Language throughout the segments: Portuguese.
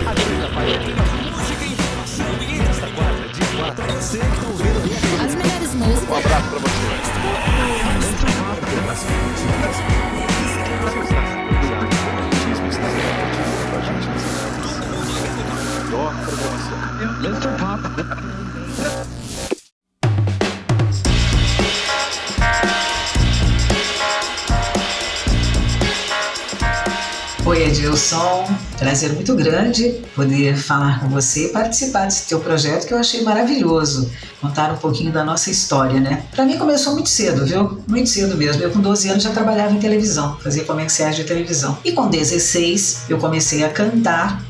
Avenida Faria, música, informação e retaguarda de quatro. Pra você que tá ouvindo aí. As melhores músicas. Um abraço pra você. Mr. Pop. Oi, Edilson. Prazer muito grande poder falar com você e participar desse teu projeto que eu achei maravilhoso. Contar um pouquinho da nossa história, né? Pra mim começou muito cedo, viu? Muito cedo mesmo. Eu com 12 anos já trabalhava em televisão, fazia comerciais de televisão. E com 16 eu comecei a cantar,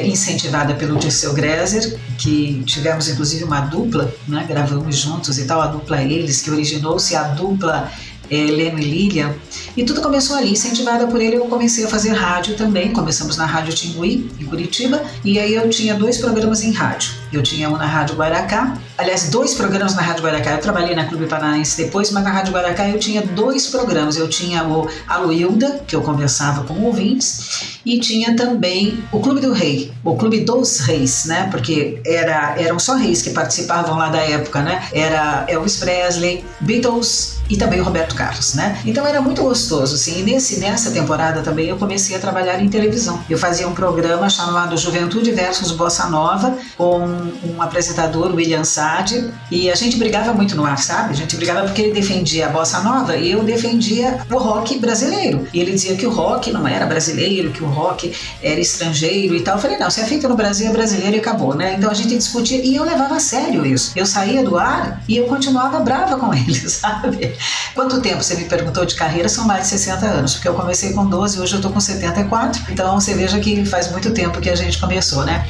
incentivada pelo Dirceu Gréser, que tivemos inclusive uma dupla, né? Gravamos juntos e tal, a dupla Eles, que originou-se a dupla Leno e Lilian, e tudo começou ali. Incentivada por ele, eu comecei a fazer rádio também. Começamos na Rádio Tingui, em Curitiba, e aí eu tinha 2 programas em rádio. Eu tinha um na Rádio Guaracá, aliás, 2 programas na Rádio Guaracá. Eu trabalhei na Clube Paranaense depois, mas na Rádio Guaracá eu tinha 2 programas. Eu tinha o Alô Hilda, que eu conversava com ouvintes, e tinha também o Clube do Rei, o Clube dos Reis, né? Porque eram só reis que participavam lá da época, né? Era Elvis Presley, Beatles e também o Roberto Carlos, né? Então era muito gostoso, assim. E nessa temporada também eu comecei a trabalhar em televisão. Eu fazia um programa chamado Juventude versus Bossa Nova, com um apresentador, William Sade, e a gente brigava muito no ar, sabe? A gente brigava porque ele defendia a Bossa Nova e eu defendia o rock brasileiro. E ele dizia que o rock não era brasileiro, que o rock era estrangeiro e tal. Eu falei, não, se é feito no Brasil é brasileiro e acabou, né? Então a gente discutia e eu levava a sério isso. Eu saía do ar e eu continuava brava com ele, sabe? Quanto tempo, você me perguntou, de carreira? São mais de 60 anos, porque eu comecei com 12, hoje eu tô com 74, então você veja que faz muito tempo que a gente começou, né?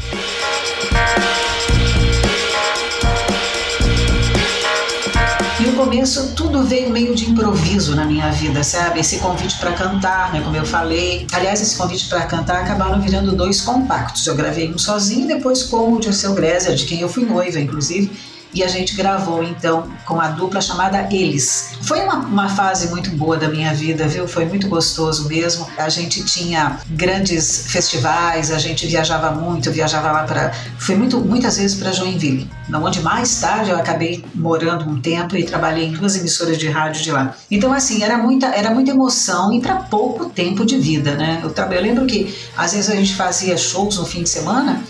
E o começo, tudo veio meio de improviso na minha vida, sabe? Esse convite para cantar, né? Como eu falei. Aliás, esse convite para cantar acabaram virando 2 compactos. Eu gravei um sozinho e depois com o Dirceu Gréser, de quem eu fui noiva, inclusive. E a gente gravou, então, com a dupla chamada Eles. Foi uma fase muito boa da minha vida, viu? Foi muito gostoso mesmo. A gente tinha grandes festivais, a gente viajava muito, eu viajava lá para... Fui muitas vezes para Joinville, onde mais tarde eu acabei morando um tempo e trabalhei em 2 emissoras de rádio de lá. Então, assim, era muita emoção e para pouco tempo de vida, né? Eu lembro que, às vezes, a gente fazia shows no fim de semana.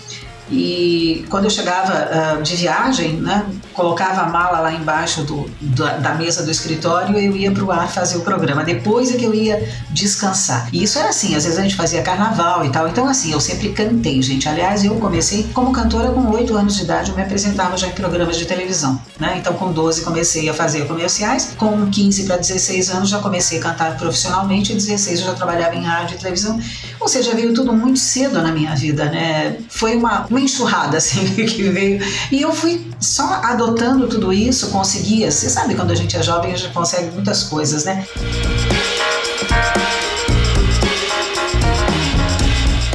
E quando eu chegava de viagem, né, colocava a mala lá embaixo da mesa do escritório e eu ia para o ar fazer o programa. Depois é que eu ia descansar. E isso era assim, às vezes a gente fazia carnaval e tal. Então, assim, eu sempre cantei, gente. Aliás, eu comecei como cantora com 8 anos de idade, eu me apresentava já em programas de televisão, né? Então, com 12 comecei a fazer comerciais. Com 15 para 16 anos já comecei a cantar profissionalmente. E 16 eu já trabalhava em rádio e televisão. Ou seja, veio tudo muito cedo na minha vida, né? Foi uma enxurrada, assim, que veio. E eu fui só adotando tudo isso, conseguia. Você sabe, quando a gente é jovem, a gente consegue muitas coisas, né?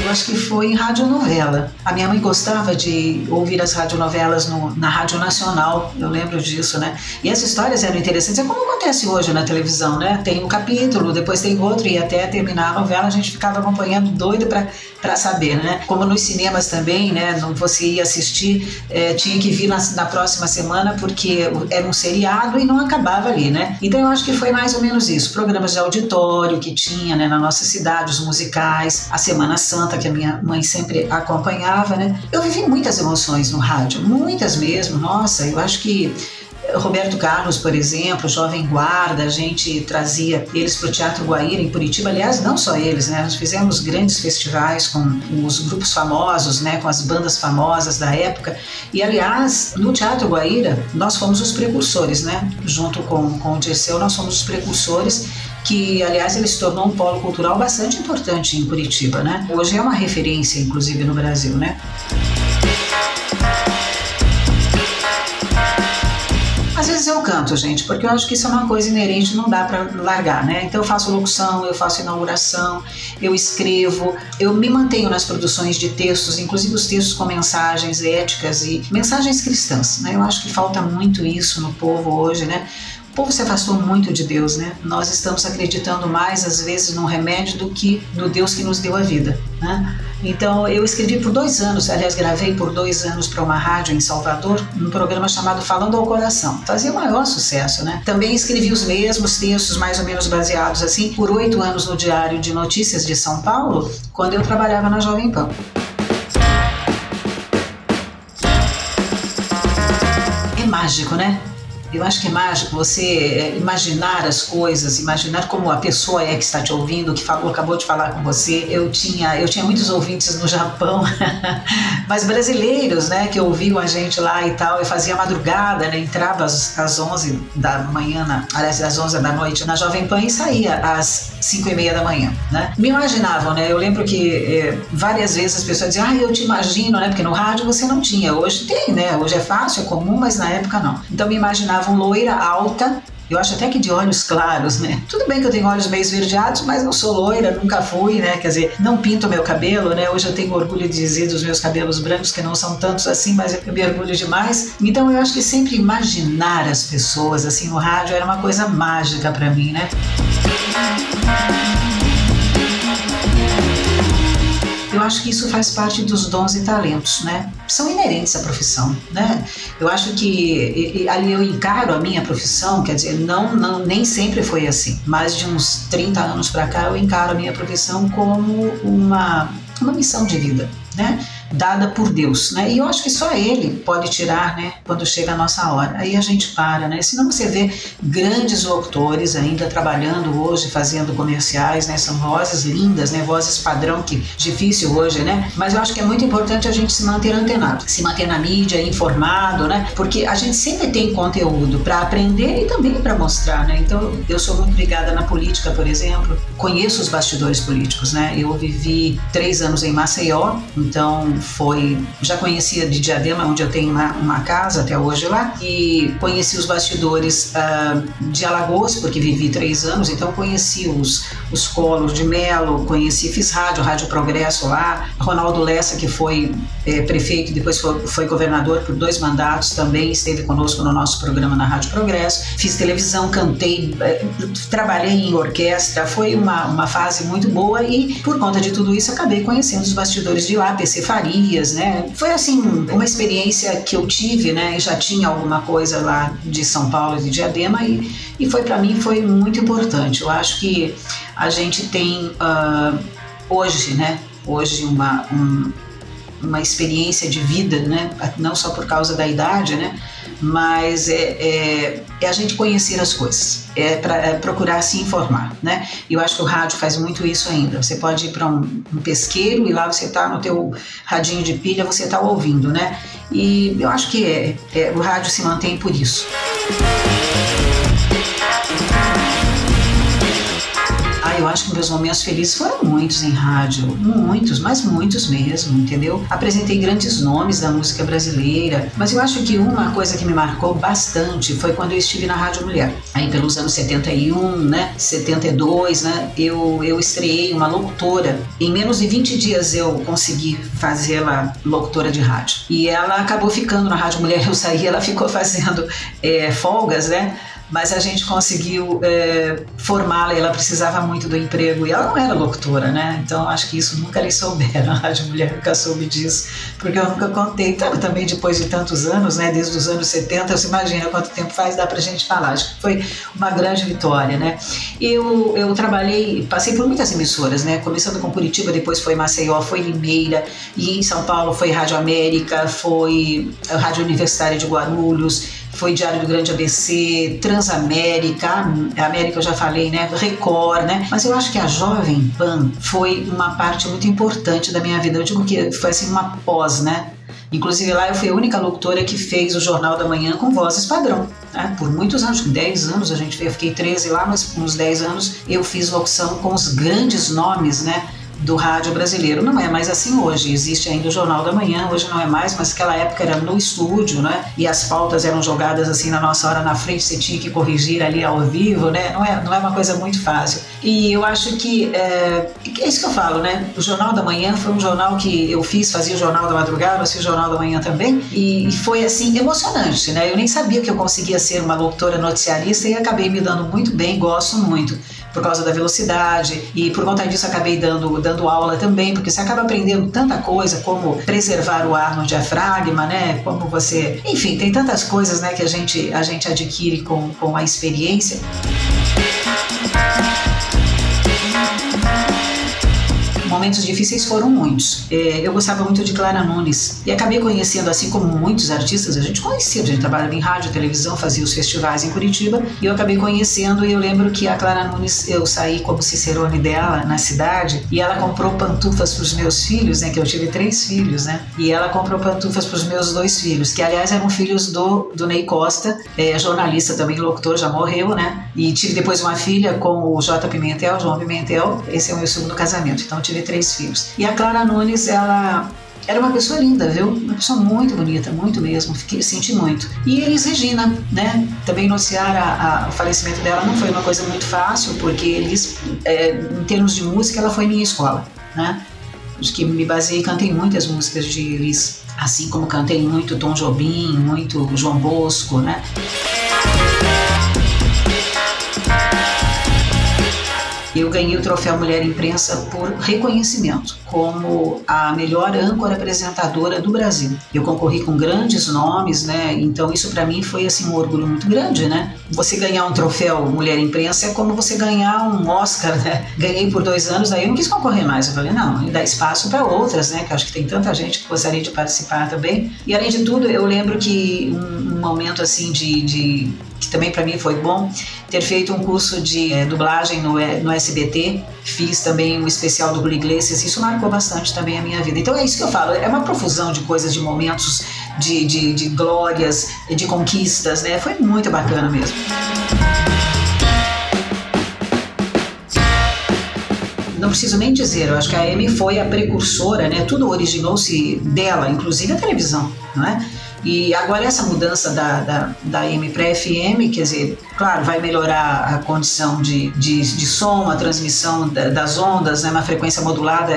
Eu acho que foi em radionovela. A minha mãe gostava de ouvir as radionovelas na Rádio Nacional, eu lembro disso, né? E essas histórias eram interessantes, é como acontece hoje na televisão, né? Tem um capítulo, depois tem outro, e até terminar a novela a gente ficava acompanhando doido para saber, né? Como nos cinemas também, né? Você ia assistir, tinha que vir na próxima semana, porque era um seriado e não acabava ali, né? Então eu acho que foi mais ou menos isso. Programas de auditório que tinha, né, na nossa cidade, os musicais, a Semana Santa, que a minha mãe sempre acompanhava, né? Eu vivi muitas emoções no rádio, muitas mesmo. Nossa, eu acho que Roberto Carlos, por exemplo, Jovem Guarda, a gente trazia eles para o Teatro Guaíra em Curitiba. Aliás, não só eles, né? Nós fizemos grandes festivais com os grupos famosos, né? Com as bandas famosas da época. E, aliás, no Teatro Guaíra, nós fomos os precursores, né? Junto com o Dirceu, nós fomos os precursores, que, aliás, ele se tornou um polo cultural bastante importante em Curitiba, né? Hoje é uma referência, inclusive, no Brasil, né? Às vezes eu canto, gente, porque eu acho que isso é uma coisa inerente, não dá para largar, né? Então eu faço locução, eu faço inauguração, eu escrevo, eu me mantenho nas produções de textos, inclusive os textos com mensagens éticas e mensagens cristãs, né? Eu acho que falta muito isso no povo hoje, né? O povo se afastou muito de Deus, né? Nós estamos acreditando mais, às vezes, num remédio do que no Deus que nos deu a vida. né? Então eu escrevi por 2 anos, aliás gravei por 2 anos para uma rádio em Salvador, um programa chamado Falando ao Coração. Fazia o maior sucesso, né? Também escrevi os mesmos textos, mais ou menos baseados assim, por 8 anos no Diário de Notícias de São Paulo, quando eu trabalhava na Jovem Pan. É mágico, né? Eu acho que é mágico você imaginar as coisas, imaginar como a pessoa é que está te ouvindo, que acabou de falar com você. Eu tinha muitos ouvintes no Japão, mas brasileiros, né, que ouviam a gente lá e tal. Eu fazia madrugada, né, entrava às 11 da manhã, aliás, às 11 da noite na Jovem Pan e saía às 5:30 da manhã, né? Me imaginavam, né? Eu lembro que várias vezes as pessoas diziam, eu te imagino, né? Porque no rádio você não tinha. Hoje tem, né? Hoje é fácil, é comum, mas na época não. Então me imaginavam loira, alta, eu acho até que de olhos claros, né? Tudo bem que eu tenho olhos meio esverdeados, mas não sou loira, nunca fui, né? Quer dizer, não pinto meu cabelo, né? Hoje eu tenho orgulho de dizer dos meus cabelos brancos, que não são tantos assim, mas eu me orgulho demais. Então eu acho que sempre imaginar as pessoas, assim, no rádio era uma coisa mágica pra mim, né? Eu acho que isso faz parte dos dons e talentos, né? São inerentes à profissão, né? Eu acho que ali eu encaro a minha profissão, quer dizer, nem sempre foi assim, mas de uns 30 anos para cá eu encaro a minha profissão como uma missão de vida, né? Dada por Deus, né? E eu acho que só Ele pode tirar, né? Quando chega a nossa hora. Aí a gente para, né? Senão você vê grandes locutores ainda trabalhando hoje, fazendo comerciais, né? São vozes lindas, né? Vozes padrão, que difícil hoje, né? Mas eu acho que é muito importante a gente se manter antenado, se manter na mídia, informado, né? Porque a gente sempre tem conteúdo para aprender e também para mostrar, né? Então eu sou muito ligada na política, por exemplo. Conheço os bastidores políticos, né? Eu vivi 3 anos em Maceió, então já conhecia de Diadema, onde eu tenho uma casa até hoje lá, e conheci os bastidores de Alagoas, porque vivi 3 anos, então conheci os Collor de Mello, fiz Rádio Progresso lá, Ronaldo Lessa, que foi prefeito e depois foi governador por 2 mandatos, também esteve conosco no nosso programa na Rádio Progresso, fiz televisão, cantei, trabalhei em orquestra, foi uma fase muito boa e por conta de tudo isso acabei conhecendo os bastidores de lá, PC Farias, né? Foi assim uma experiência que eu tive, né? Já tinha alguma coisa lá de São Paulo e de Diadema e foi para mim foi muito importante. Eu acho que a gente tem hoje, né? Hoje uma experiência de vida, né? Não só por causa da idade, né? Mas é a gente conhecer as coisas, procurar se informar, né? E eu acho que o rádio faz muito isso ainda. Você pode ir para um pesqueiro e lá você está no teu radinho de pilha, você está ouvindo, né? E eu acho que o rádio se mantém por isso. Eu acho que meus momentos felizes foram muitos em rádio, muitos, mas muitos mesmo, entendeu? Apresentei grandes nomes da música brasileira, mas eu acho que uma coisa que me marcou bastante foi quando eu estive na Rádio Mulher. Aí pelos anos 71, né, 72, né, eu estreiei uma locutora. Em menos de 20 dias eu consegui fazê-la locutora de rádio. E ela acabou ficando na Rádio Mulher, eu saí, ela ficou fazendo folgas, né? Mas a gente conseguiu formá-la e ela precisava muito do emprego e ela não era locutora, né? Então acho que isso nunca lhe souberam, a Rádio Mulher nunca soube disso, porque eu nunca contei, também depois de tantos anos, né? Desde os anos 70, você imagina quanto tempo faz, dá pra gente falar, acho que foi uma grande vitória, né? Eu trabalhei, passei por muitas emissoras, né? Começando com Curitiba, depois foi Maceió, foi Limeira, e em São Paulo foi Rádio América, foi a Rádio Universitária de Guarulhos, foi Diário do Grande ABC, Transamérica, a América eu já falei, né? Record, né? Mas eu acho que a Jovem Pan foi uma parte muito importante da minha vida. Eu digo que foi assim uma pós, né? Inclusive lá eu fui a única locutora que fez o Jornal da Manhã com vozes padrão, né? Por muitos anos, 10 anos a gente fez, eu fiquei 13 lá, mas por uns 10 anos eu fiz locução com os grandes nomes, né? Do rádio brasileiro. Não é mais assim hoje, existe ainda o Jornal da Manhã, hoje não é mais, mas naquela época era no estúdio, né? E as pautas eram jogadas assim na nossa hora na frente, você tinha que corrigir ali ao vivo, né? Não é uma coisa muito fácil. E eu acho que é isso que eu falo, né? O Jornal da Manhã foi um jornal que eu fazia o Jornal da Madrugada, fazia o Jornal da Manhã também, e foi assim emocionante, né? Eu nem sabia que eu conseguia ser uma locutora noticiarista e acabei me dando muito bem, gosto muito. por causa da velocidade, e por conta disso acabei dando aula também, porque você acaba aprendendo tanta coisa, como preservar o ar no diafragma, né? Como você... Enfim, tem tantas coisas, né, que a gente adquire com a experiência. Momentos difíceis foram muitos. Eu gostava muito de Clara Nunes e acabei conhecendo, assim como muitos artistas, a gente trabalhava em rádio, televisão, fazia os festivais em Curitiba, e eu acabei conhecendo, e eu lembro que a Clara Nunes, eu saí como cicerone dela na cidade, e ela comprou pantufas para os meus filhos, né, que eu tive 3 filhos, né, e ela comprou pantufas para os meus 2 filhos, que aliás eram filhos do Ney Costa, jornalista também, locutor, já morreu, né, e tive depois uma filha com o João Pimentel, esse é o meu segundo casamento, então tive 3 filhos. E a Clara Nunes, ela era uma pessoa linda, viu? Uma pessoa muito bonita, muito mesmo, senti muito. E Elis Regina, né? Também noticiar o falecimento dela não foi uma coisa muito fácil, porque Elis, em termos de música, ela foi minha escola, né? Acho que me baseei e cantei muitas músicas de Elis, assim como cantei muito Tom Jobim, muito João Bosco, né? Eu ganhei o troféu Mulher Imprensa por reconhecimento como a melhor âncora apresentadora do Brasil. Eu concorri com grandes nomes, né? Então isso para mim foi assim um orgulho muito grande, né? Você ganhar um troféu Mulher Imprensa é como você ganhar um Oscar, né? Ganhei por 2 anos, daí eu não quis concorrer mais. Eu falei, não, dá espaço para outras, né? Que eu acho que tem tanta gente que gostaria de participar também. E além de tudo, eu lembro que um momento assim que também para mim foi bom, ter feito um curso de dublagem no SBT, fiz também um especial do Julio Iglesias, isso marcou bastante também a minha vida. Então é isso que eu falo, é uma profusão de coisas, de momentos, de glórias, de conquistas, né? Foi muito bacana mesmo. Não preciso nem dizer, eu acho que a Amy foi a precursora, né? Tudo originou-se dela, inclusive a televisão, não é? E agora essa mudança da AM para FM, quer dizer, claro, vai melhorar a condição de som, a transmissão das ondas, né? Uma frequência modulada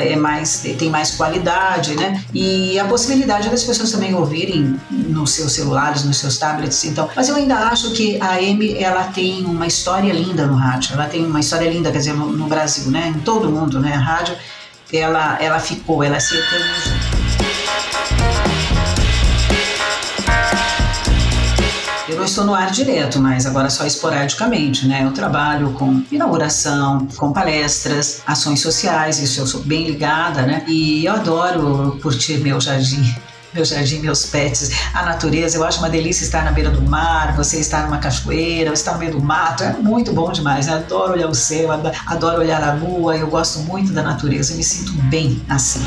tem mais qualidade, né? E a possibilidade das pessoas também ouvirem nos seus celulares, nos seus tablets. Então, mas eu ainda acho que a AM, ela tem uma história linda no rádio, ela tem uma história linda, quer dizer, no Brasil, né? Em todo o mundo, né? A rádio, ela ficou, ela se eternizou. Eu não estou no ar direto, mas agora só esporadicamente, né? Eu trabalho com inauguração, com palestras, ações sociais, isso eu sou bem ligada, né? E eu adoro curtir meu jardim, meus pets, a natureza. Eu acho uma delícia estar na beira do mar, você estar numa cachoeira, você estar no meio do mato, é muito bom demais, né? Adoro olhar o céu, adoro olhar a lua, eu gosto muito da natureza, eu me sinto bem assim.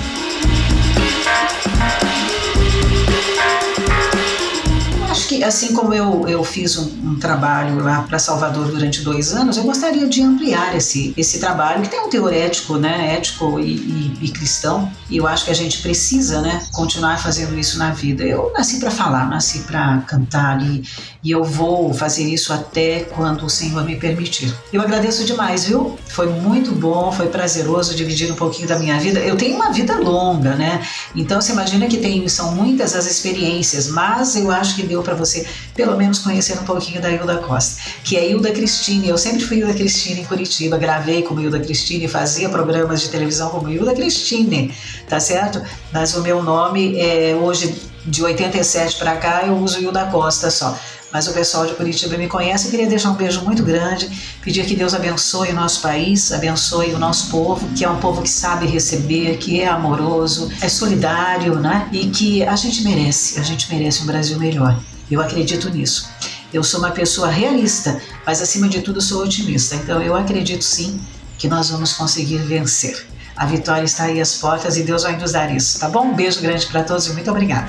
Acho que assim como eu fiz um trabalho lá para Salvador durante 2 anos, eu gostaria de ampliar esse trabalho, que tem um teor ético, né, ético e cristão, e eu acho que a gente precisa, né, continuar fazendo isso na vida. Eu nasci para falar, nasci para cantar, e eu vou fazer isso até quando o Senhor me permitir. Eu agradeço demais, viu? Foi muito bom, foi prazeroso dividir um pouquinho da minha vida. Eu tenho uma vida longa, né? Então você imagina que são muitas as experiências, mas eu acho que deu para você pelo menos conhecer um pouquinho da Hilda Costa, que é Hilda Cristine. Eu sempre fui Hilda Cristine em Curitiba, gravei como Hilda Cristine, fazia programas de televisão como Hilda Cristine, tá certo? Mas o meu nome hoje, de 87 para cá, eu uso Hilda Costa só. Mas o pessoal de Curitiba me conhece. Eu queria deixar um beijo muito grande, pedir que Deus abençoe o nosso país, abençoe o nosso povo, que é um povo que sabe receber, que é amoroso, é solidário, né? E que a gente merece um Brasil melhor. Eu acredito nisso. Eu sou uma pessoa realista, mas acima de tudo sou otimista. Então eu acredito sim que nós vamos conseguir vencer. A vitória está aí às portas e Deus vai nos dar isso, tá bom? Um beijo grande para todos e muito obrigada.